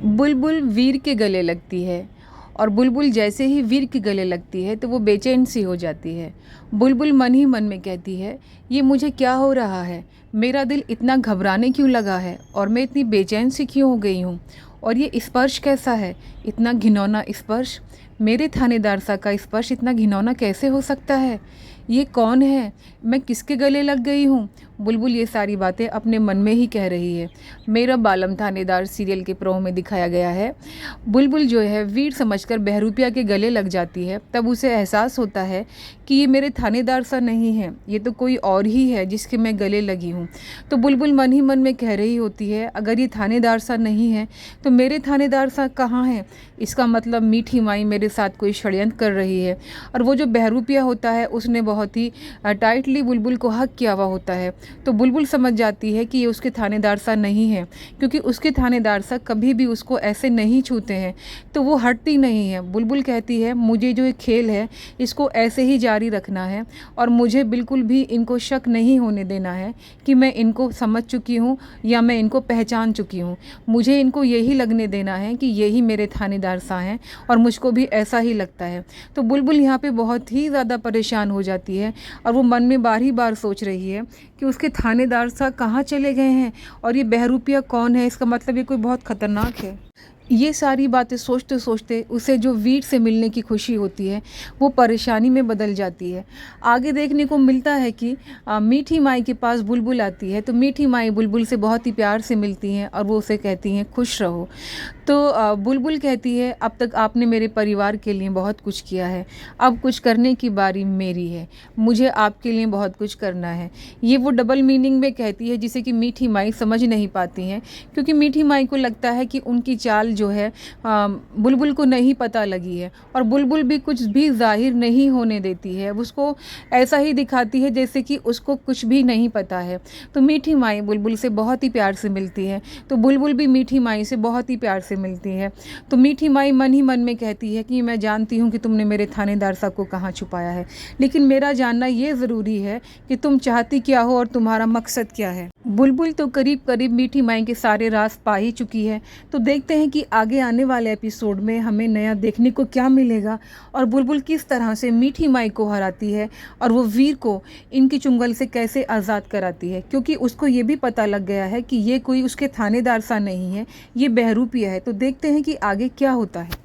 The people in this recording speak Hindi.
बुलबुल वीर के गले लगती है और बुलबुल जैसे ही वीर के गले लगती है तो वो बेचैन सी हो जाती है। बुलबुल मन ही मन में कहती है, ये मुझे क्या हो रहा है, मेरा दिल इतना घबराने क्यों लगा है और मैं इतनी बेचैन सी क्यों हो गई हूँ। और ये स्पर्श कैसा है, इतना घिनौना स्पर्श। मेरे थानेदार सा का स्पर्श इतना घिनौना कैसे हो सकता है। ये कौन है, मैं किसके गले लग गई हूँ। बुलबुल ये सारी बातें अपने मन में ही कह रही है। मेरा बालम थानेदार सीरियल के प्रोमो में दिखाया गया है। बुलबुल जो है वीर समझकर बहरूपिया के गले लग जाती है। तब उसे एहसास होता है कि ये मेरे थानेदार सा नहीं है, ये तो कोई और ही है जिसके मैं गले लगी हूँ। तो बुलबुल मन ही मन में कह रही होती है, अगर ये थानेदार सा नहीं है तो मेरे थानेदार सा कहाँ है। इसका मतलब मीठी माई मेरे साथ कोई षड्यंत्र कर रही है। और वो जो बहरूपिया होता है उसने बहुत ही टाइटली बुलबुल को हक किया हुआ होता है। तो बुलबुल समझ जाती है कि ये उसके थानेदार सा नहीं है, क्योंकि उसके थानेदार सा कभी भी उसको ऐसे नहीं छूते हैं, तो वो हटती नहीं है। बुलबुल कहती है, मुझे जो ये खेल है इसको ऐसे ही जारी रखना है और मुझे बिल्कुल भी इनको शक नहीं होने देना है कि मैं इनको समझ चुकी हूँ या मैं इनको पहचान चुकी हूँ। मुझे इनको यही लगने देना है कि यही मेरे थानेदार सा हैं और मुझको भी ऐसा ही लगता है। तो बुलबुल यहाँ पे बहुत ही ज़्यादा परेशान हो जाती है और वो मन में बार ही बार सोच रही है कि उसके थानेदार सा कहाँ चले गए हैं और ये बहरूपिया कौन है। इसका मतलब ये कोई बहुत ख़तरनाक है। ये सारी बातें सोचते सोचते उसे जो वीर से मिलने की खुशी होती है वो परेशानी में बदल जाती है। आगे देखने को मिलता है कि मीठी माई के पास बुलबुल आती है, तो मीठी माई बुलबुल से बहुत ही प्यार से मिलती हैं और वो उसे कहती हैं खुश रहो। तो बुलबुल कहती है, अब तक आपने मेरे परिवार के लिए बहुत कुछ किया है, अब कुछ करने की बारी मेरी है, मुझे आपके लिए बहुत कुछ करना है। ये वो डबल मीनिंग में कहती है जिसे कि मीठी माई समझ नहीं पाती हैं, क्योंकि मीठी माई को लगता है कि उनकी चाल जो है बुलबुल को नहीं पता लगी है और बुलबुल भी कुछ भी जाहिर नहीं होने देती है, उसको ऐसा ही दिखाती है जैसे कि उसको कुछ भी नहीं पता है। तो मीठी माई बुलबुल से बहुत ही प्यार से मिलती है, तो बुलबुल भी मीठी माई से बहुत ही प्यार से मिलती है। तो मीठी माई मन ही मन में कहती है कि मैं जानती हूँ कि तुमने मेरे थानेदार साहब को कहाँ छुपाया है, लेकिन मेरा जानना ये ज़रूरी है कि तुम चाहती क्या हो और तुम्हारा मकसद क्या है। बुलबुल तो करीब करीब मीठी माई के सारे राज पा ही चुकी है। तो देखते हैं कि आगे आने वाले एपिसोड में हमें नया देखने को क्या मिलेगा और बुलबुल किस तरह से मीठी माई को हराती है और वो वीर को इनकी चुंगल से कैसे आज़ाद कराती है, क्योंकि उसको ये भी पता लग गया है कि ये कोई उसके थानेदार सा नहीं है, ये बहरूपिया है। तो देखते हैं कि आगे क्या होता है।